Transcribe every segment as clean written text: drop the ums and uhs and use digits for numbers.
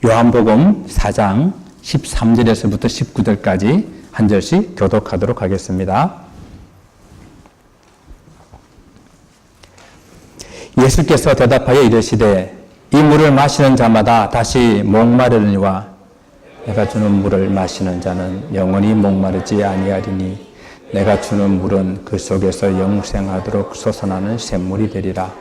요한복음 4장 13절에서부터 19절까지 한 절씩 교독하도록 하겠습니다. 예수께서 대답하여 이르시되 이 물을 마시는 자마다 다시 목마르니와 내가 주는 물을 마시는 자는 영원히 목마르지 아니하리니 내가 주는 물은 그 속에서 영생하도록 솟아나는 샘물이 되리라.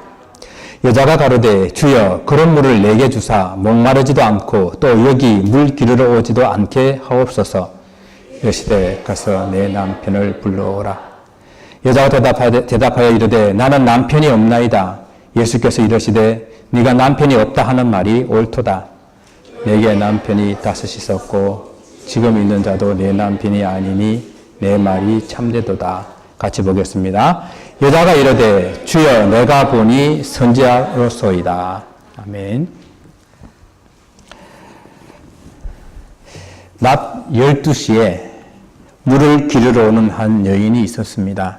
여자가 가로되 주여 그런 물을 내게 주사 목마르지도 않고 또 여기 물 기르러 오지도 않게 하옵소서. 이르시되 가서 내 남편을 불러오라. 여자가 대답하여 이르되 나는 남편이 없나이다. 예수께서 이르시되 네가 남편이 없다 하는 말이 옳도다. 내게 남편이 5 있었고 지금 있는 자도 내 남편이 아니니 내 말이 참되도다. 같이 보겠습니다. 여자가 이르되 주여 내가 보니 선지자로소이다. 아멘. 낮 12시에 물을 기르러 오는 한 여인이 있었습니다.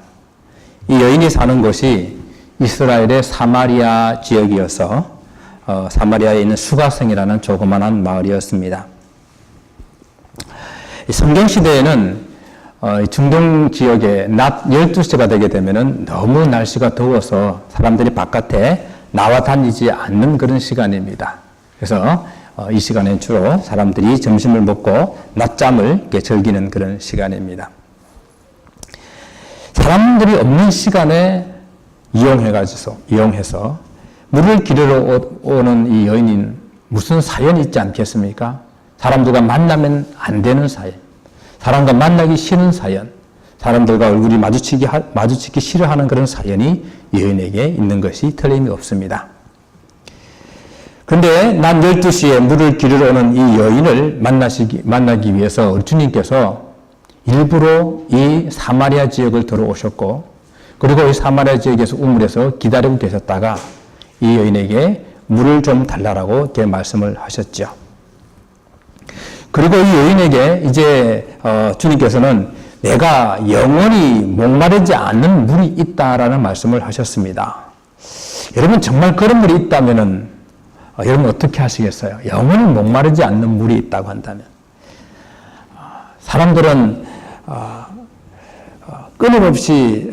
이 여인이 사는 곳이 이스라엘의 사마리아 지역이어서 사마리아에 있는 수가성이라는 조그만한 마을이었습니다. 성경시대에는 중동 지역에 낮 12시가 되게 되면 너무 날씨가 더워서 사람들이 바깥에 나와 다니지 않는 그런 시간입니다. 그래서 이 시간엔 주로 사람들이 점심을 먹고 낮잠을 즐기는 그런 시간입니다. 사람들이 없는 시간에 이용해서 물을 기르러 오는 이 여인은 무슨 사연이 있지 않겠습니까? 사람들과 만나면 안 되는 사연, 사람과 만나기 싫은 사연, 사람들과 얼굴이 마주치기 싫어하는 그런 사연이 여인에게 있는 것이 틀림이 없습니다. 그런데 낮 12시에 물을 기르러 오는 이 여인을 만나기 위해서 주님께서 일부러 이 사마리아 지역을 들어오셨고, 그리고 이 사마리아 지역에서 우물에서 기다리고 계셨다가 이 여인에게 물을 좀 달라고 이렇게 말씀을 하셨죠. 그리고 이 여인에게 이제 주님께서는 내가 영원히 목마르지 않는 물이 있다라는 말씀을 하셨습니다. 여러분 정말 그런 물이 있다면은 여러분 어떻게 하시겠어요? 영원히 목마르지 않는 물이 있다고 한다면 사람들은 끊임없이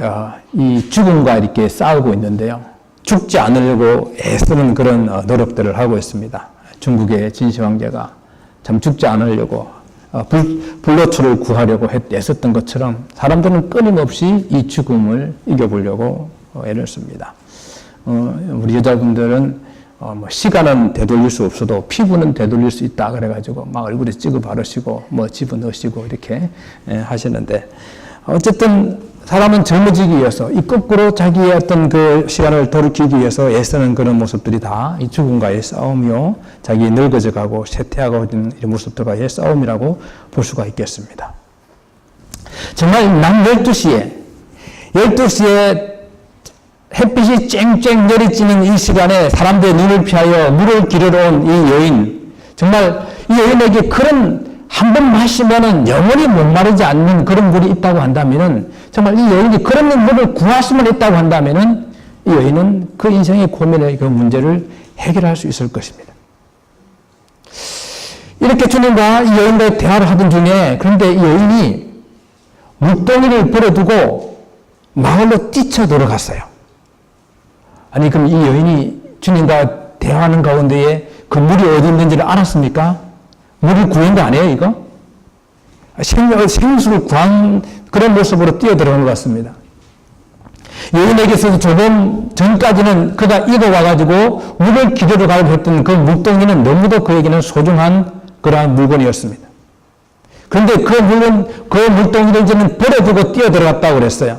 이 죽음과 이렇게 싸우고 있는데요. 죽지 않으려고 애쓰는 그런 노력들을 하고 있습니다. 중국의 진시 황제가 참 죽지 않으려고 불로초를 구하려고 애썼던 것처럼 사람들은 끊임없이 이 죽음을 이겨보려고 애를 씁니다. 우리 여자분들은 시간은 되돌릴 수 없어도 피부는 되돌릴 수 있다 그래가지고 막 얼굴에 찍어 바르시고 집어넣으시고 이렇게 하시는데, 어쨌든 사람은 젊어지기 위해서 이 거꾸로 자기의 어떤 그 시간을 돌이키기 위해서 애쓰는 그런 모습들이 다 이 죽음과의 싸움이요, 자기 늙어져 가고 쇠퇴하고 있는 이 모습들과의 싸움이라고 볼 수가 있겠습니다. 정말 낮 12시에 햇빛이 쨍쨍 내리쬐는 이 시간에 사람들의 눈을 피하여 물을 기르러 온 이 여인, 정말 이 여인에게 그런 한 번 마시면은 영원히 목마르지 않는 그런 물이 있다고 한다면은, 정말 이 여인이 그런 물을 구할 수만 있다고 한다면은 이 여인은 그 인생의 고민의 그 문제를 해결할 수 있을 것입니다. 이렇게 주님과 이 여인과의 대화를 하던 중에, 그런데 이 여인이 물동이를 버려두고 마을로 뛰쳐 들어갔어요. 아니 그럼 이 여인이 주님과 대화하는 가운데에 그 물이 어디 있는지를 알았습니까? 물을 구한 거 아니에요, 이거? 생수를 구한 그런 모습으로 뛰어들어간 것 같습니다. 여인에게서 조금 전까지는 그가 익어와가지고 물을 기르러 가고 했던 그 물동이는 너무도 그에게는 소중한 그러한 물건이었습니다. 그런데 그 물동이를 이제는 버려두고 뛰어들어갔다고 그랬어요.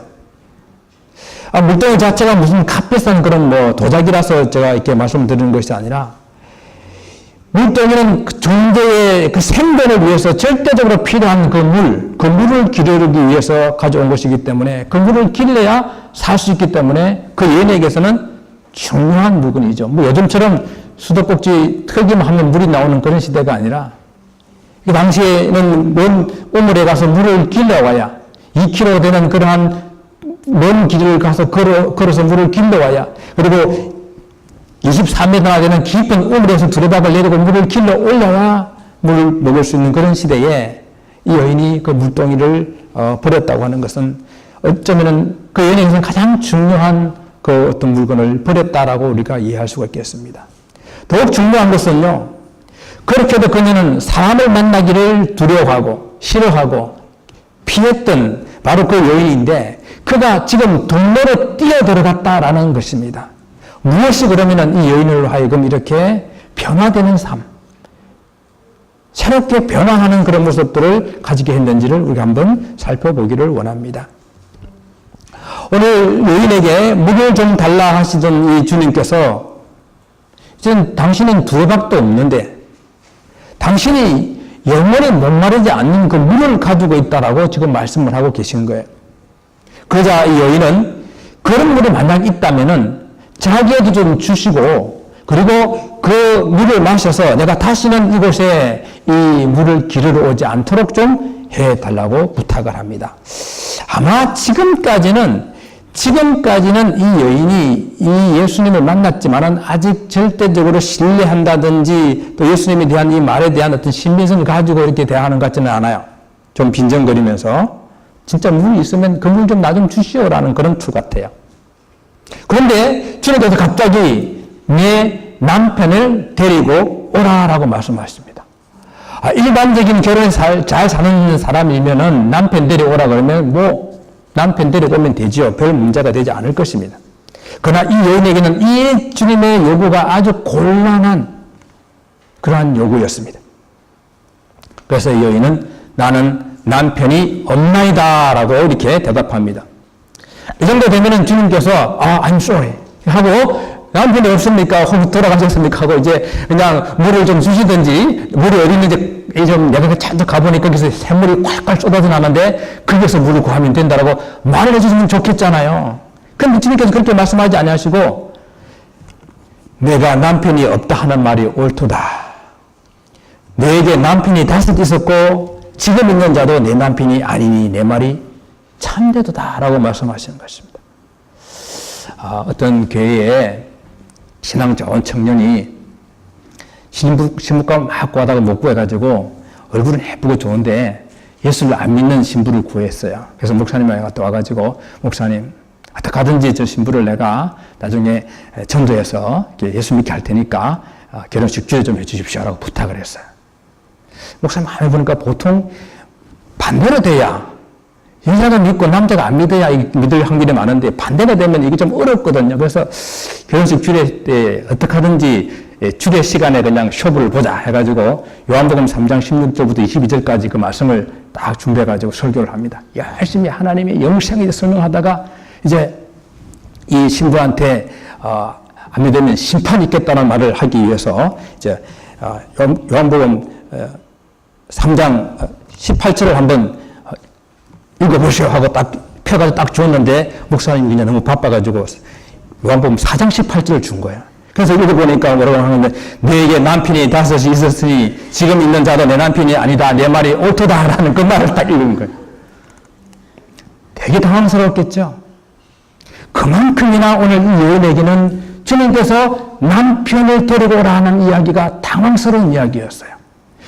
물동이 자체가 무슨 값비싼 그런 도자기라서 제가 이렇게 말씀드리는 것이 아니라, 물동이는 그 존재의 그 생존을 위해서 절대적으로 필요한 그 물을 기르기 위해서 가져온 것이기 때문에, 그 물을 길러야 살 수 있기 때문에 그 여인에게서는 중요한 물건이죠. 요즘처럼 수도꼭지 털기만 하면 물이 나오는 그런 시대가 아니라, 그 당시에는 먼 우물에 가서 물을 길러와야 2km 되는 그러한 먼 길을 가서 걸어서 물을 길러와야, 그리고 24m나 되는 깊은 우물에서 두레박을 내리고 물을 길러 올려야 물을 먹을 수 있는 그런 시대에 이 여인이 그 물동이를 버렸다고 하는 것은 어쩌면은 그 여인에게서는 가장 중요한 그 어떤 물건을 버렸다라고 우리가 이해할 수가 있겠습니다. 더욱 중요한 것은요, 그렇게도 그녀는 사람을 만나기를 두려워하고 싫어하고 피했던 바로 그 여인인데 그가 지금 동네로 뛰어들어갔다라는 것입니다. 무엇이 그러면은 이 여인으로 하여금 이렇게 변화되는 삶, 새롭게 변화하는 그런 모습들을 가지게 했는지를 우리가 한번 살펴보기를 원합니다. 오늘 여인에게 물을 좀 달라 하시던 이 주님께서 이제 당신은 두레박도 없는데 당신이 영원히 목마르지 않는 그 물을 가지고 있다라고 지금 말씀을 하고 계신 거예요. 그러자 이 여인은 그런 물이 만약 있다면은 자기에게 좀 주시고 그리고 그 물을 마셔서 내가 다시는 이곳에 이 물을 기르러 오지 않도록 좀 해달라고 부탁을 합니다. 아마 지금까지는 이 여인이 이 예수님을 만났지만은 아직 절대적으로 신뢰한다든지 또 예수님에 대한 이 말에 대한 어떤 신빙성을 가지고 이렇게 대하는 것 같지는 않아요. 좀 빈정거리면서 진짜 물이 있으면 그 물 좀 나 좀 주시오라는 그런 투 같아요. 그런데 주님께서 갑자기 내 남편을 데리고 오라라고 말씀하십니다. 일반적인 결혼 잘 사는 사람이면은 남편 데리고 오라 그러면 뭐 남편 데리고 오면 되지요. 별 문제가 되지 않을 것입니다. 그러나 이 여인에게는 이 주님의 요구가 아주 곤란한 그러한 요구였습니다. 그래서 이 여인은 나는 남편이 없나이다 라고 이렇게 대답합니다. 이 정도 되면은 주님께서 I'm sorry 하고 남편이 없습니까? 혹 돌아가셨습니까? 하고 이제 그냥 물을 좀 주시든지 물이 어디 있는지 좀 내가 잔뜩 가보니까 거기서 샘물이 콸콸 쏟아져 나는데 거기서 물을 구하면 된다라고 말을 해주시면 좋겠잖아요. 그런데 주님께서 그렇게 말씀하지 아니하시고 내가 남편이 없다 하는 말이 옳도다. 내게 남편이 다섯 있었고 지금 있는 자도 내 남편이 아니니 내 말이 참되도다 라고 말씀하시는 것입니다. 어떤 교회에 신앙 좋은 청년이 신부가 막 구하다가 못 구해가지고 얼굴은 예쁘고 좋은데 예수를 안 믿는 신부를 구했어요. 그래서 목사님이 갔다 와가지고 목사님 어떻게 하든지 저 신부를 내가 나중에 전도해서 예수 믿게 할 테니까 결혼식 기회 좀 해주십시오 라고 부탁을 했어요. 목사님 마음에 보니까 보통 반대로 돼야 여자가 믿고 남자가 안 믿어야 믿을 확률이 많은데 반대가 되면 이게 좀 어렵거든요. 그래서 결혼식 주례 때 어떻게 하든지 주례 시간에 그냥 쇼부를 보자 해가지고 요한복음 3장 16절부터 22절까지 그 말씀을 딱 준비해가지고 설교를 합니다. 열심히 하나님의 영생에 설명하다가 이제 이 신부한테 안 믿으면 심판이 있겠다는 말을 하기 위해서 이제 요한복음 3장 18절을 한번 읽어보시오 하고 딱 펴가지고 딱 주었는데 목사님이 그냥 너무 바빠가지고 요한복음 4장 18절을 준 거예요. 그래서 읽어보니까 뭐라고 하는데 내게 남편이 다섯이 있었으니 지금 있는 자도 내 남편이 아니다. 내 말이 옳도다라는 그 말을 딱 읽은 거예요. 되게 당황스러웠겠죠. 그만큼이나 오늘 이 여인에게는 주님께서 남편을 데리고 오라는 이야기가 당황스러운 이야기였어요.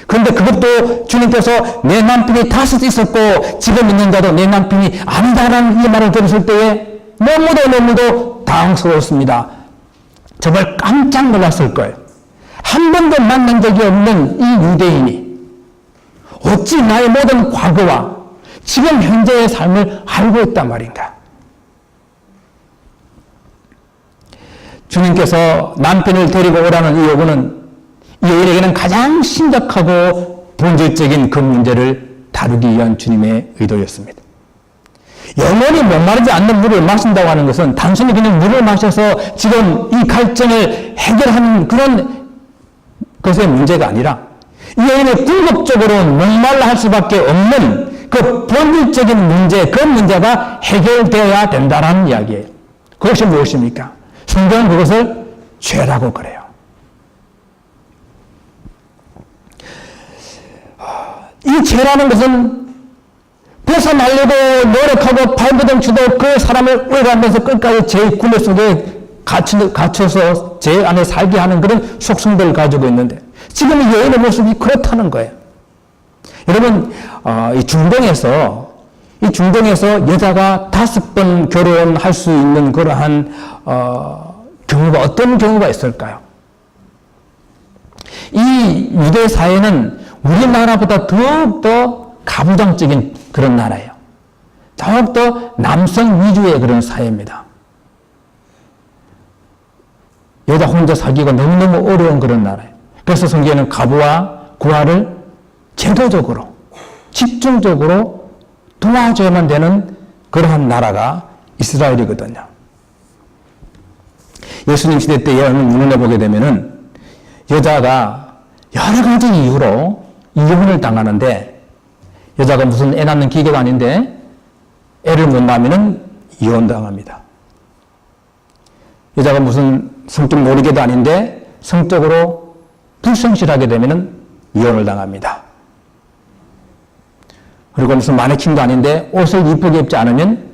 그런데 그것도 주님께서 내 남편이 다섯 있었고 지금 있는 자도 내 남편이 아니다라는 이 말을 들었을 때에 너무도 당황스러웠습니다. 정말 깜짝 놀랐을 거예요. 한 번도 만난 적이 없는 이 유대인이 어찌 나의 모든 과거와 지금 현재의 삶을 알고 있단 말인가. 주님께서 남편을 데리고 오라는 이 요구는 이 여인에게는 가장 심각하고 본질적인 그 문제를 다루기 위한 주님의 의도였습니다. 영원히 목마르지 않는 물을 마신다고 하는 것은 단순히 그냥 물을 마셔서 지금 이 갈증을 해결하는 그런 것의 문제가 아니라 이 여인이 궁극적으로 목말라 할 수밖에 없는 그 본질적인 문제, 그 문제가 해결되어야 된다는 이야기예요. 그것이 무엇입니까? 성경은 그것을 죄라고 그래요. 이 죄라는 것은 벗어나려고 노력하고 발버둥 치도 그 사람을 오해하면서 끝까지 죄의 굴레 속에 갇혀서 제 안에 살게 하는 그런 속성들을 가지고 있는데 지금 이 여인의 모습이 그렇다는 거예요. 여러분, 이 중동에서 여자가 5번 결혼할 수 있는 그러한 경우가 어떤 경우가 있을까요? 이 유대 사회는 우리나라보다 더욱더 가부장적인 그런 나라예요. 더욱더 남성 위주의 그런 사회입니다. 여자 혼자 살기가 너무너무 어려운 그런 나라예요. 그래서 성경에는 가부와 구하를 제도적으로, 집중적으로 도와줘야만 되는 그러한 나라가 이스라엘이거든요. 예수님 시대 때 문헌에 보게 되면은 여자가 여러 가지 이유로 이혼을 당하는데 여자가 무슨 애 낳는 기계가 아닌데 애를 못 낳으면 이혼당합니다. 여자가 무슨 성적 놀이개도 아닌데 성적으로 불성실하게 되면 이혼을 당합니다. 그리고 무슨 마네킹도 아닌데 옷을 이쁘게 입지 않으면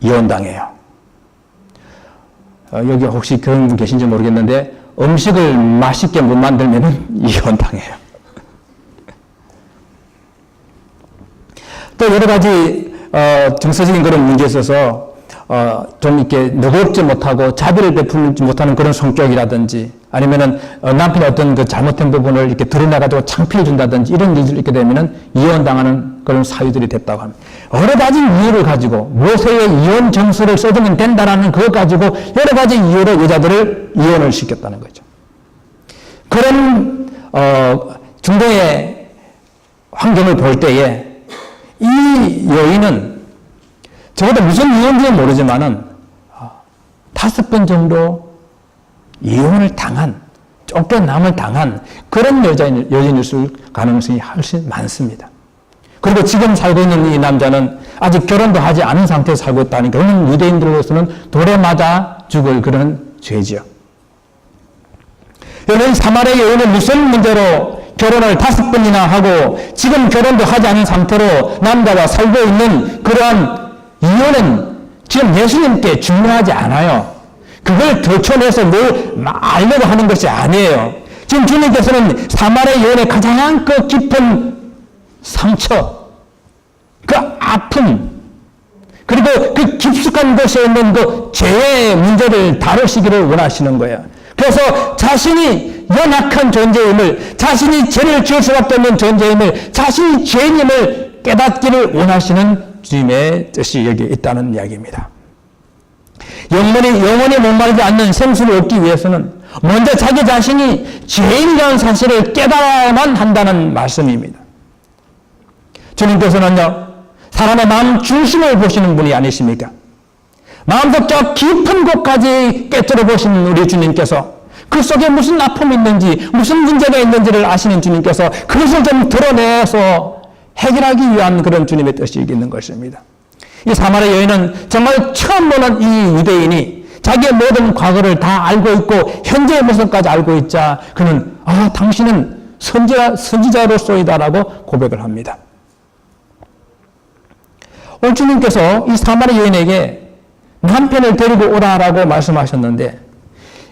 이혼당해요. 여기 혹시 그런 분 계신지 모르겠는데 음식을 맛있게 못 만들면 이혼당해요. 또 여러 가지 정서적인 그런 문제에 있어서 좀 이렇게 너그럽지 못하고 자비를 베풀지 못하는 그런 성격이라든지 아니면은 남편의 어떤 그 잘못된 부분을 이렇게 드러내가지고 창피해 준다든지 이런 일들이 있게 되면은 이혼당하는 그런 사유들이 됐다고 합니다. 여러 가지 이유를 가지고 모세의 이혼 정서를 써주면 된다라는 그것 가지고 여러 가지 이유로 여자들을 이혼을 시켰다는 거죠. 그런 중동의 환경을 볼 때에 이 여인은 적어도 무슨 이유인지는 모르지만은 5번 정도 이혼을 당한, 쫓겨남을 당한 그런 여인일 가능성이 훨씬 많습니다. 그리고 지금 살고 있는 이 남자는 아직 결혼도 하지 않은 상태에서 살고 있다니까 그런 유대인들로서는 돌에 맞아 죽을 그런 죄지요. 여러분, 사마리아 여인은 무슨 문제로 결혼을 5번이나 하고 지금 결혼도 하지 않은 상태로 남자와 살고 있는 그러한 이혼은 지금 예수님께 중요하지 않아요. 그걸 들춰내서 뭘 알려고 하는 것이 아니에요. 지금 주님께서는 사마리아 여인의 가장 그 깊은 상처, 그 아픔, 그리고 그 깊숙한 곳에 있는 그 죄의 문제를 다루시기를 원하시는 거예요. 그래서 자신이 연약한 존재임을, 자신이 죄를 지을 수밖에 없는 존재임을, 자신이 죄인임을 깨닫기를 원하시는 주님의 뜻이 여기 있다는 이야기입니다. 영원히 목마르지 않는 생수를 얻기 위해서는 먼저 자기 자신이 죄인이라는 사실을 깨달아야만 한다는 말씀입니다. 주님께서는요, 사람의 마음 중심을 보시는 분이 아니십니까? 마음속 저 깊은 곳까지 꿰뚫어 보시는 우리 주님께서 그 속에 무슨 아픔이 있는지, 무슨 문제가 있는지를 아시는 주님께서 그것을 좀 드러내서 해결하기 위한 그런 주님의 뜻이 있는 것입니다. 이 사마리아 여인은 정말 처음 보는 이 유대인이 자기의 모든 과거를 다 알고 있고 현재의 모습까지 알고 있자 그는 당신은 선지자로서이다라고 고백을 합니다. 오늘 주님께서 이 사마리아 여인에게 남편을 데리고 오라라고 말씀하셨는데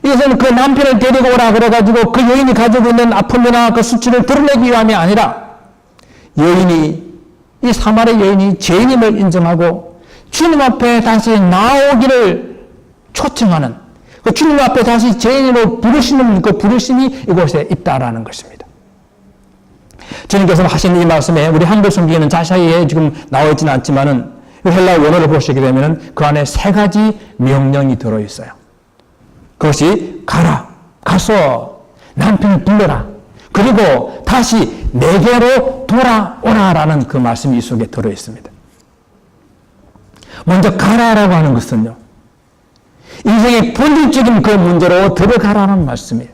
이것은 그 남편을 데리고 오라 그래가지고 그 여인이 가지고 있는 아픔이나 그 수치를 드러내기 위함이 아니라 이 사마리아 여인이 죄인임을 인정하고 주님 앞에 다시 나오기를 초청하는 그 주님 앞에 다시 죄인으로 부르시는 그 부르심이 이곳에 있다라는 것입니다. 주님께서 하신 이 말씀에 우리 한글 성경에는 자세히 지금 나와 있지는 않지만은 헬라 원어를 보시게 되면 그 안에 3가지 명령이 들어있어요. 그것이 가서 남편을 불러라. 그리고 다시 내게로 돌아오라라는 그 말씀이 이 속에 들어있습니다. 먼저 가라라고 하는 것은요, 인생의 본질적인 그 문제로 들어가라는 말씀이에요.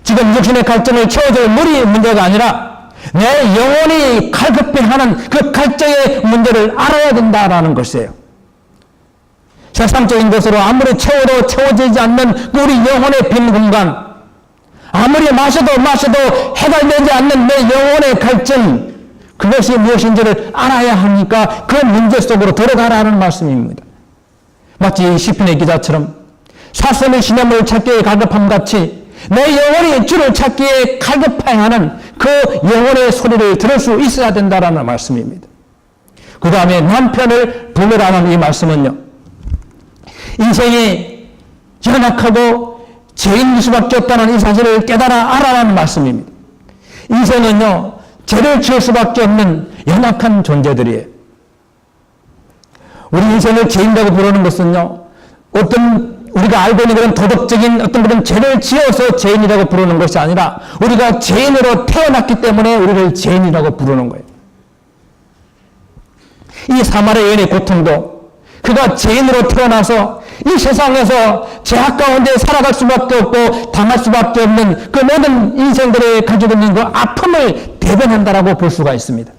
지금 육신의 갈증을 채워줄 물이 문제가 아니라 내 영혼이 갈급해하는 그 갈증의 문제를 알아야 된다라는 것이에요. 세상적인 것으로 아무리 채워도 채워지지 않는 우리 영혼의 빈 공간, 아무리 마셔도 해결되지 않는 내 영혼의 갈증, 그것이 무엇인지를 알아야 하니까 그 문제 속으로 들어가라는 말씀입니다. 마치 시편의 기자처럼 사슴의 시냇물을 찾기에 갈급함 같이 내 영혼이 주를 찾기에 갈급하여하는 그 영혼의 소리를 들을 수 있어야 된다라는 말씀입니다. 그 다음에 남편을 부르라는 이 말씀은요, 인생이 연약하고 죄인일 수밖에 없다는 이 사실을 깨달아 알아라는 말씀입니다. 인생은요, 죄를 지을 수밖에 없는 연약한 존재들이에요. 우리 인생을 죄인이라고 부르는 것은요, 어떤 우리가 알고 있는 그런 도덕적인 어떤 그런 죄를 지어서 죄인이라고 부르는 것이 아니라 우리가 죄인으로 태어났기 때문에 우리를 죄인이라고 부르는 거예요. 이 사마리아 여인의 고통도 그가 죄인으로 태어나서 이 세상에서 죄악 가운데 살아갈 수밖에 없고 당할 수밖에 없는 그 모든 인생들이 가지고 있는 그 아픔을 대변한다라고 볼 수가 있습니다.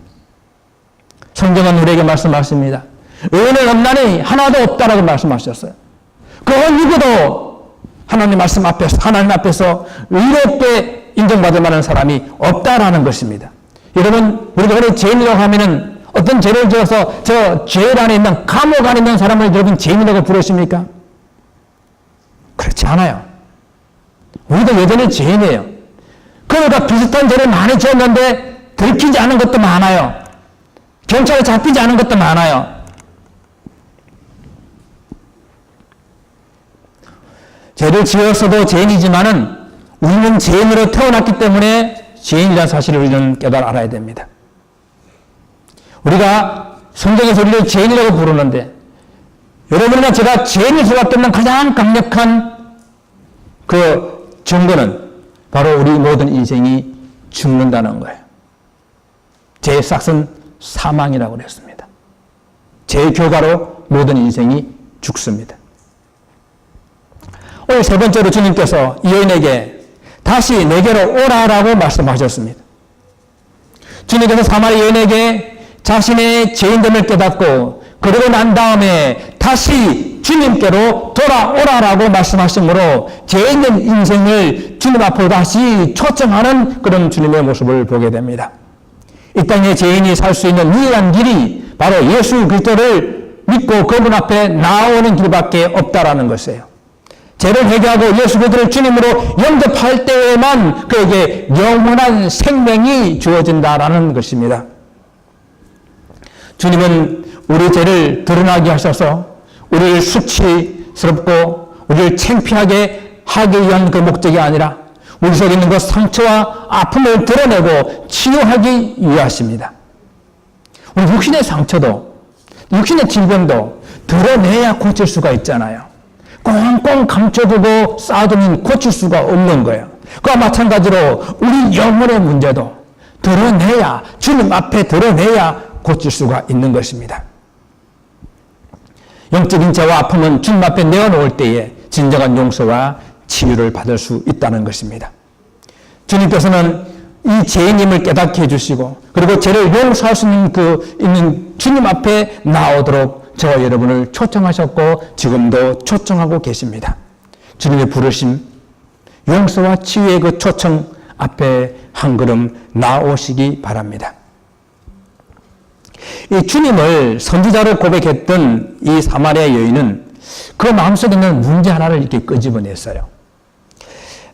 성경은 우리에게 말씀하십니다. 의인은 없나니 하나도 없다라고 말씀하셨어요. 그 누구도 하나님 말씀 앞에서, 하나님 앞에서 의롭게 인정받을 만한 사람이 없다라는 것입니다. 여러분, 우리가 그래 죄인이라고 하면은 어떤 죄를 지어서 저 죄 안에 있는 감옥 안에 있는 사람을 여러분 죄인이라고 부르십니까? 그렇지 않아요. 우리도 여전히 죄인이에요. 그러니까 비슷한 죄를 많이 지었는데 들키지 않은 것도 많아요. 경찰에 잡히지 않은 것도 많아요. 죄를 지었어도 죄인이지만은 우리는 죄인으로 태어났기 때문에 죄인이라는 사실을 우리는 깨달아 알아야 됩니다. 우리가 성경에서 우리를 죄인이라고 부르는데 여러분이나 제가 죄인일 수밖에 없는 가장 강력한 그 증거는 바로 우리 모든 인생이 죽는다는 거예요. 죄의 싹은 사망이라고 그랬습니다. 죄의 결과로 모든 인생이 죽습니다. 오늘 세 번째로 주님께서 이 여인에게 다시 내게로 오라라고 말씀하셨습니다. 주님께서 사마리아 여인에게 자신의 죄인됨을 깨닫고 그러고 난 다음에 다시 주님께로 돌아오라라고 말씀하시므로 죄 있는 인생을 주님 앞으로 다시 초청하는 그런 주님의 모습을 보게 됩니다. 이 땅에 죄인이 살 수 있는 유일한 길이 바로 예수 그리스도를 믿고 그분 앞에 나오는 길밖에 없다라는 것이에요. 죄를 회개하고 예수 그리스도를 주님으로 영접할 때에만 그에게 영원한 생명이 주어진다라는 것입니다. 주님은 우리 죄를 드러나게 하셔서 우리를 수치스럽고 우리를 창피하게 하기 위한 그 목적이 아니라 우리 속에 있는 그 상처와 아픔을 드러내고 치유하기 위하십니다. 우리 육신의 상처도 육신의 질병도 드러내야 고칠 수가 있잖아요. 꽁꽁 감춰두고 쌓아두면 고칠 수가 없는 거예요. 그와 마찬가지로 우리 영혼의 문제도 드러내야, 주님 앞에 드러내야 고칠 수가 있는 것입니다. 영적인 죄와 아픔은 주님 앞에 내어놓을 때에 진정한 용서와 치유를 받을 수 있다는 것입니다. 주님께서는 이 죄인임을 깨닫게 해주시고 그리고 죄를 용서할 수 있는 주님 앞에 나오도록 저와 여러분을 초청하셨고 지금도 초청하고 계십니다. 주님의 부르심, 용서와 치유의 그 초청 앞에 한 걸음 나오시기 바랍니다. 이 주님을 선지자로 고백했던 이 사마리아 여인은 그 마음속에 있는 문제 하나를 이렇게 끄집어냈어요.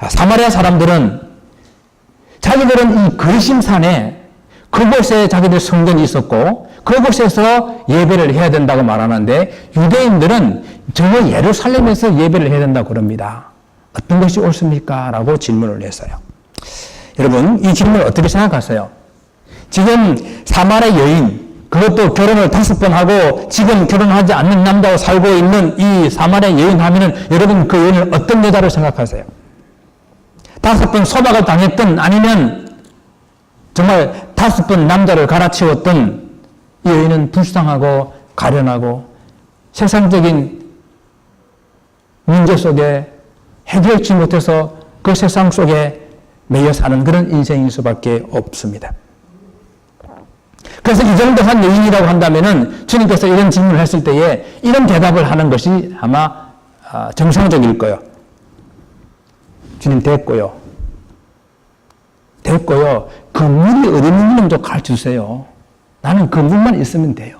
사마리아 사람들은 자기들은 이 거리심산에 그곳에 자기들 성전이 있었고 그곳에서 예배를 해야 된다고 말하는데 유대인들은 저 예루살렘에서 예배를 해야 된다고 그럽니다. 어떤 것이 옳습니까? 라고 질문을 했어요. 여러분, 이 질문을 어떻게 생각하세요? 지금 사마리아 여인, 그것도 결혼을 5번 하고 지금 결혼하지 않는 남자와 살고 있는 이 사마리아 여인 하면은 여러분 그 여인을 어떤 여자로 생각하세요? 5번 소박을 당했던 아니면 정말 5번 남자를 갈아치웠던 이 여인은 불쌍하고 가련하고 세상적인 문제 속에 해결치 못해서 그 세상 속에 매여 사는 그런 인생일 수밖에 없습니다. 그래서 이 정도 한 여인이라고 한다면은 주님께서 이런 질문을 했을 때에 이런 대답을 하는 것이 아마 정상적일 거예요. 주님 됐고요. 그 물이 어디 있는지 좀 가르쳐 주세요. 나는 그 물만 있으면 돼요.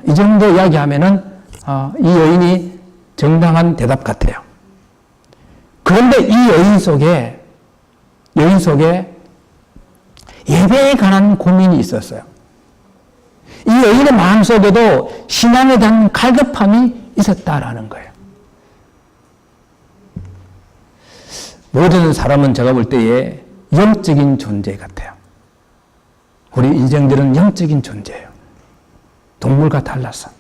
이 정도 이야기하면은 이 여인이 정당한 대답 같아요. 그런데 이 여인 속에 예배에 관한 고민이 있었어요. 이 여인의 마음속에도 신앙에 대한 갈급함이 있었다라는 거예요. 모든 사람은 제가 볼 때에 영적인 존재 같아요. 우리 인생들은 영적인 존재예요. 동물과 달라서.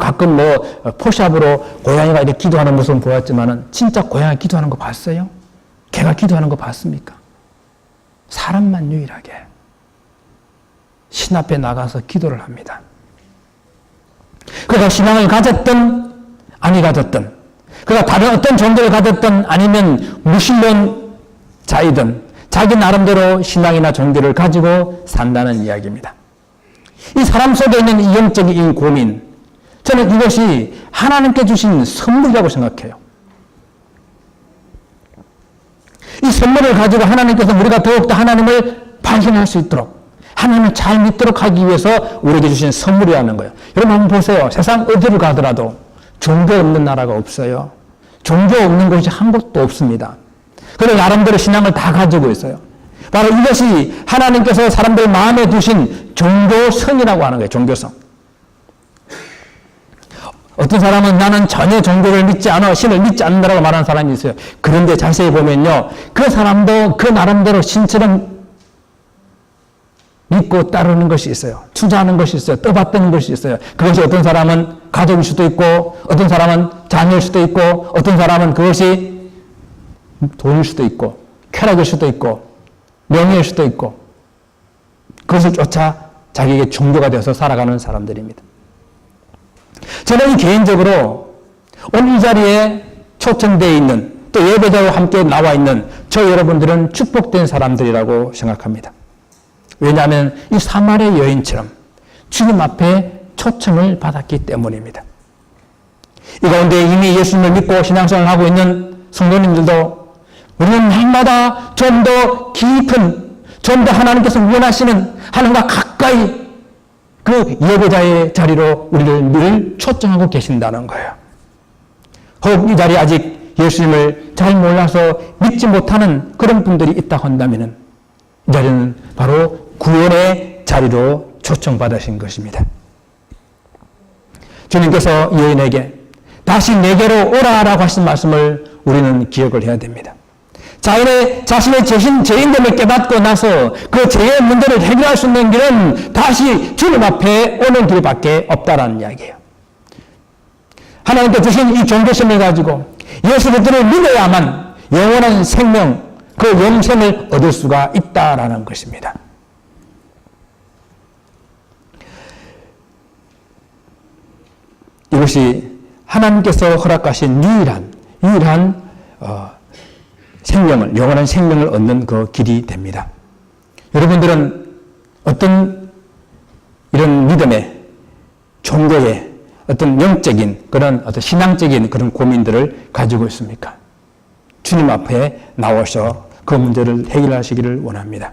가끔 포샵으로 고양이가 이렇게 기도하는 모습은 보았지만은 진짜 고양이 기도하는 거 봤어요? 개가 기도하는 거 봤습니까? 사람만 유일하게 신 앞에 나가서 기도를 합니다. 그가 신앙을 가졌든 아니 가졌든, 그가 다른 어떤 존재를 가졌든 아니면 무신론자이든 자기 나름대로 신앙이나 종교를 가지고 산다는 이야기입니다. 이 사람 속에 있는 이 영적인 고민, 저는 이것이 하나님께 주신 선물이라고 생각해요. 이 선물을 가지고 하나님께서 우리가 더욱더 하나님을 발견할 수 있도록, 하나님을 잘 믿도록 하기 위해서 우리에게 주신 선물이라는 거예요. 여러분 한번 보세요. 세상 어디를 가더라도 종교 없는 나라가 없어요. 종교 없는 곳이 한 곳도 없습니다. 그래서 나름대로 신앙을 다 가지고 있어요. 바로 이것이 하나님께서 사람들 마음에 두신 종교성이라고 하는 거예요. 종교성. 어떤 사람은 나는 전혀 종교를 믿지 않아, 신을 믿지 않는다라고 말하는 사람이 있어요. 그런데 자세히 보면요, 그 사람도 그 나름대로 신처럼 믿고 따르는 것이 있어요. 투자하는 것이 있어요. 떠받드는 것이 있어요. 그것이 어떤 사람은 가족일 수도 있고, 어떤 사람은 자녀일 수도 있고, 어떤 사람은 그것이 돈일 수도 있고, 쾌락일 수도 있고, 명예일 수도 있고, 그것을 쫓아 자기에게 종교가 되어서 살아가는 사람들입니다. 저는 개인적으로 오늘 이 자리에 초청되어 있는, 또 예배자와 함께 나와 있는 저 여러분들은 축복된 사람들이라고 생각합니다. 왜냐하면 이 사마리아 여인처럼 주님 앞에 초청을 받았기 때문입니다. 이 가운데 이미 예수님을 믿고 신앙생활을 하고 있는 성도님들도 우리는 날마다 좀 더 깊은, 좀 더 하나님께서 원하시는, 하나님과 가까이 그 예배자의 자리로 우리를 늘 초청하고 계신다는 거예요. 혹 이 자리에 아직 예수님을 잘 몰라서 믿지 못하는 그런 분들이 있다고 한다면 이 자리는 바로 구원의 자리로 초청받으신 것입니다. 주님께서 여인에게 다시 내게로 오라라고 하신 말씀을 우리는 기억을 해야 됩니다. 자신의 죄인됨을 깨닫고 나서 그 죄의 문제를 해결할 수 있는 길은 다시 주님 앞에 오는 길밖에 없다라는 이야기예요. 하나님께 주신 이 종교심을 가지고 예수 그리스도를 믿어야만 영원한 생명, 그 영생을 얻을 수가 있다라는 것입니다. 이것이 하나님께서 허락하신 유일한 생명을, 영원한 생명을 얻는 그 길이 됩니다. 여러분들은 어떤 이런 믿음의, 종교의 어떤 영적인 그런 어떤 신앙적인 그런 고민들을 가지고 있습니까? 주님 앞에 나와서 그 문제를 해결하시기를 원합니다.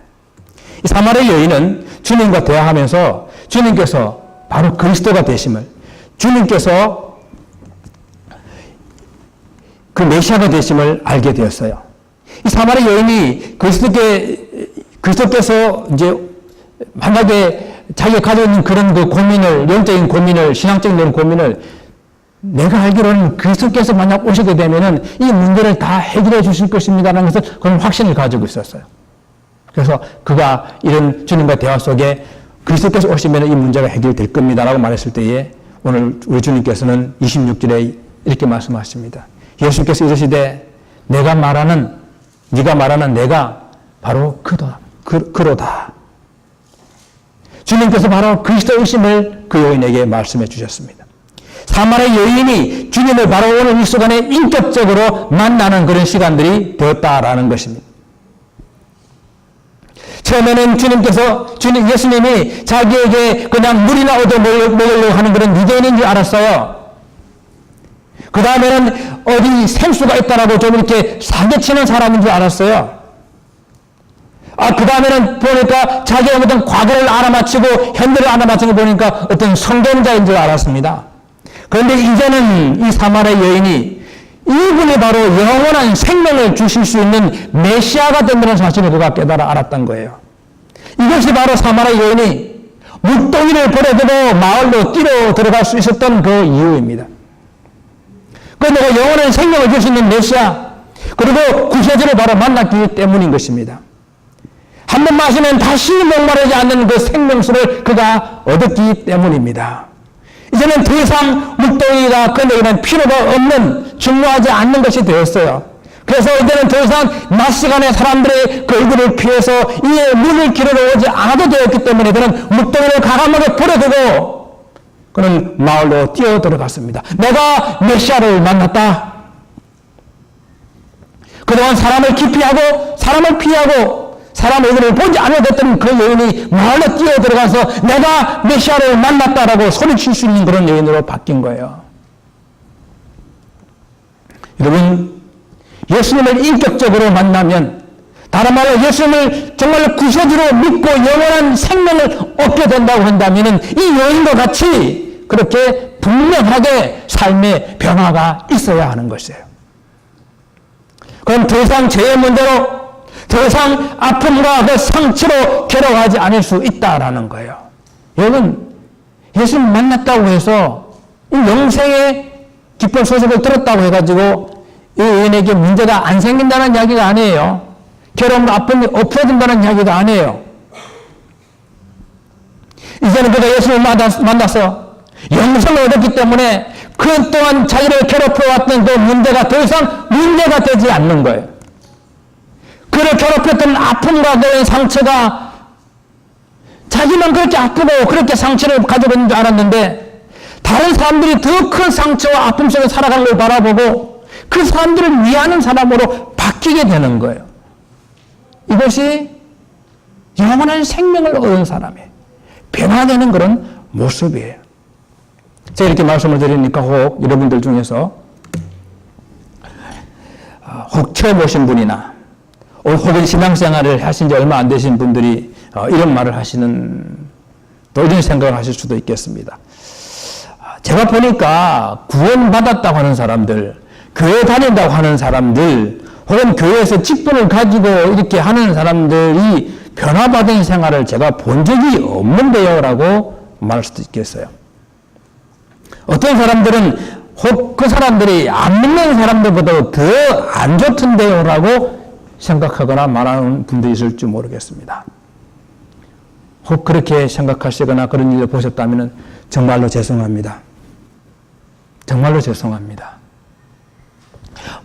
이 사마리아 여인은 주님과 대화하면서 주님께서 바로 그리스도가 되심을, 주님께서 그 메시아가 되심을 알게 되었어요. 이 사마리아 여인이 그리스도께서 이제 만약에 자기가 가지고 있는 그런 그 고민을, 영적인 고민을, 신앙적인 그런 고민을, 내가 알기로는 그리스도께서 만약 오시게 되면은 이 문제를 다 해결해 주실 것입니다라는 것을 그런 확신을 가지고 있었어요. 그래서 그가 이런 주님과의 대화 속에 그리스도께서 오시면 이 문제가 해결될 겁니다라고 말했을 때에 오늘 우리 주님께서는 26절에 이렇게 말씀하십니다. 예수께서 이르시되 네가 말하는 내가 바로 그로다. 주님께서 바로 그리스도이심을 그 여인에게 말씀해 주셨습니다. 사마리아 여인이 주님을 바로 오늘 이 시간에 인격적으로 만나는 그런 시간들이 되었다라는 것입니다. 처음에는 예수님이 자기에게 그냥 물이나 얻어 먹으려고 하는 그런 유대인인 줄 알았어요. 그 다음에는 어디 생수가 있다라고 좀 이렇게 사기치는 사람인 줄 알았어요. 그 다음에는 보니까 자기가 어떤 과거를 알아맞히고 현대를 알아맞히고 보니까 어떤 성경자인 줄 알았습니다. 그런데 이제는 이 사마리아 여인이 이분이 바로 영원한 생명을 주실 수 있는 메시아가 된다는 사실을 그가 깨달아 알았던 거예요. 이것이 바로 사마리아 여인이 물동이를 버려두고 마을로 뛰어 들어갈 수 있었던 그 이유입니다. 그런데 내가 영원한 생명을 줄 수 있는 메시아, 그리고 구세주를 바로 만났기 때문인 것입니다. 한 번 마시면 다시 목마르지 않는 그 생명수를 그가 얻었기 때문입니다. 이제는 더 이상 물동이가 그에게는 필요가 없는, 중요하지 않는 것이 되었어요. 그래서 이제는 더 이상 낮 시간에 사람들의 그 얼굴을 피해서 이 물을 기르러 오지 않아도 되었기 때문에 그는 물동이를 과감하게 버려두고 그는 마을로 뛰어 들어갔습니다. 내가 메시아를 만났다. 그동안 사람을 기피하고 사람을 피하고 사람 얼굴을 보지 않았던 그 여인이 마을로 뛰어 들어가서 내가 메시아를 만났다라고 소리칠 수 있는 그런 여인으로 바뀐 거예요. 여러분, 예수님을 인격적으로 만나면, 다른 말로 예수님을 정말 구세주로 믿고 영원한 생명을 얻게 된다고 한다면 이 여인과 같이 그렇게 분명하게 삶의 변화가 있어야 하는 것이에요. 그럼 더 이상 죄의 문제로, 더 이상 아픔과 그 상처로 괴로워하지 않을 수 있다라는 거예요. 여러분, 예수님 만났다고 해서 이 영생의 기쁜 소식을 들었다고 해가지고 이 여인에게 문제가 안 생긴다는 이야기가 아니에요. 괴로움과 아픔이 없어진다는 이야기가 아니에요. 이제는 그가 예수님을 만나서 영생을 얻었기 때문에 그동안 자기를 괴롭혀왔던 그 문제가 더 이상 문제가 되지 않는 거예요. 그를 괴롭혔던 아픔과 그 상처가 자기만 그렇게 아프고 그렇게 상처를 가지고 있는 줄 알았는데 다른 사람들이 더 큰 상처와 아픔 속에 살아가는 걸 바라보고 그 사람들을 위하는 사람으로 바뀌게 되는 거예요. 이것이 영원한 생명을 얻은 사람의 변화되는 그런 모습이에요. 제가 이렇게 말씀을 드리니까 혹 여러분들 중에서 혹 처음 오신 분이나 혹은 신앙생활을 하신 지 얼마 안 되신 분들이 이런 말을 하시는, 또 이런 생각을 하실 수도 있겠습니다. 제가 보니까 구원받았다고 하는 사람들, 교회 다닌다고 하는 사람들, 혹은 교회에서 직분을 가지고 이렇게 하는 사람들이 변화받은 생활을 제가 본 적이 없는데요 라고 말할 수도 있겠어요. 어떤 사람들은 혹 그 사람들이 안 믿는 사람들보다 더 안 좋던데요 라고 생각하거나 말하는 분들이 있을지 모르겠습니다. 혹 그렇게 생각하시거나 그런 일을 보셨다면 정말로 죄송합니다. 정말로 죄송합니다.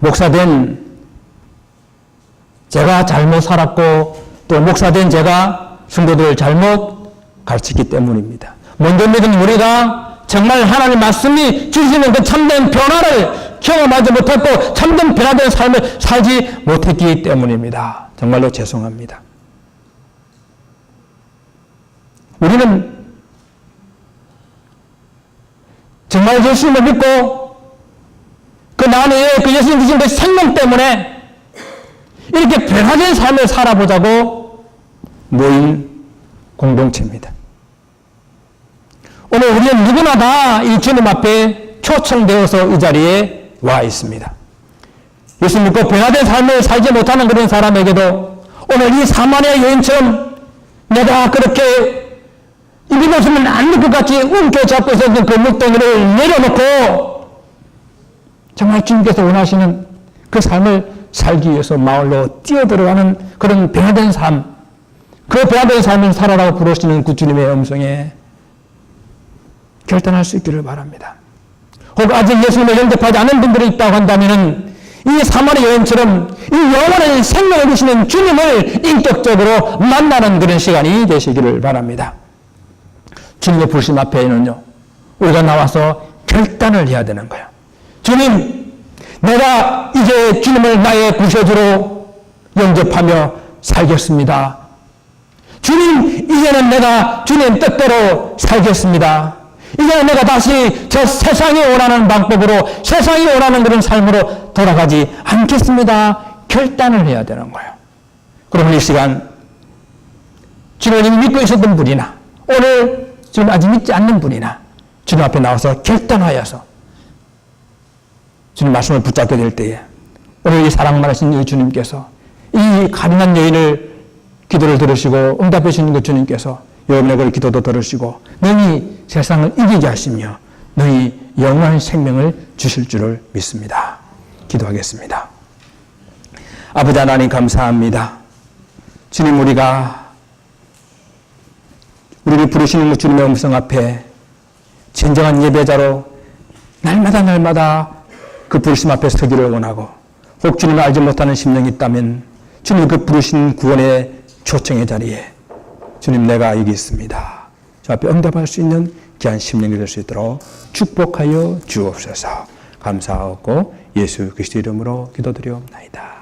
목사된 제가 잘못 살았고 또 목사된 제가 성도들을 잘못 가르쳤기 때문입니다. 먼저 믿은 우리가 정말 하나님 말씀이 주시는 그 참된 변화를 경험하지 못했고 참된 변화된 삶을 살지 못했기 때문입니다. 정말로 죄송합니다. 우리는 정말 예수님을 믿고 그 나의 그 예수님 주신 그 생명 때문에 이렇게 변화된 삶을 살아보자고 모인 공동체입니다. 오늘 우리는 누구나 다 이 주님 앞에 초청되어서 이 자리에 와 있습니다. 예수 믿고 변화된 삶을 살지 못하는 그런 사람에게도 오늘 이 사마리아 여인처럼 내가 그렇게 믿어주면 안 될 것 같이 움켜잡고 있었던 그 물동이를 내려놓고 정말 주님께서 원하시는 그 삶을 살기 위해서 마을로 뛰어들어가는 그런 변화된 삶, 그 변화된 삶을 살아라고 부르시는 그 주님의 음성에 결단할 수 있기를 바랍니다. 혹 아직 예수님을 영접하지 않은 분들이 있다고 한다면 이 사마리아 여인처럼 이 영원한 생명을 주시는 주님을 인격적으로 만나는 그런 시간이 되시기를 바랍니다. 주님의 부르심 앞에는요, 우리가 나와서 결단을 해야 되는 거예요. 주님, 내가 이제 주님을 나의 구세주로 영접하며 살겠습니다. 주님, 이제는 내가 주님 뜻대로 살겠습니다. 이제는 내가 다시 저 세상이 원하는 방법으로, 세상이 원하는 그런 삶으로 돌아가지 않겠습니다. 결단을 해야 되는 거예요. 그러면 이 시간 주님을 이미 믿고 있었던 분이나 오늘 지금 아직 믿지 않는 분이나 주님 앞에 나와서 결단하여서 주님 말씀을 붙잡게 될 때에 오늘 이 사랑 많으신 이 주님께서 이 가난한 여인을 기도를 들으시고 응답해 주시는 그 주님께서 여러분의 그 기도도 들으시고 너희 세상을 이기게 하시며 너희 영원한 생명을 주실 줄을 믿습니다. 기도하겠습니다. 아버지 하나님 감사합니다. 주님 우리가 우리를 부르시는 그 주님의 음성 앞에 진정한 예배자로 날마다 그 부르심 앞에 서기를 원하고 혹 주님을 알지 못하는 심령이 있다면 주님 그 부르신 구원의 초청의 자리에 주님 내가 여기 있습니다. 저 앞에 응답할 수 있는 귀한 심령이 될 수 있도록 축복하여 주옵소서. 감사하고 예수 그리스도 이름으로 기도드리옵나이다.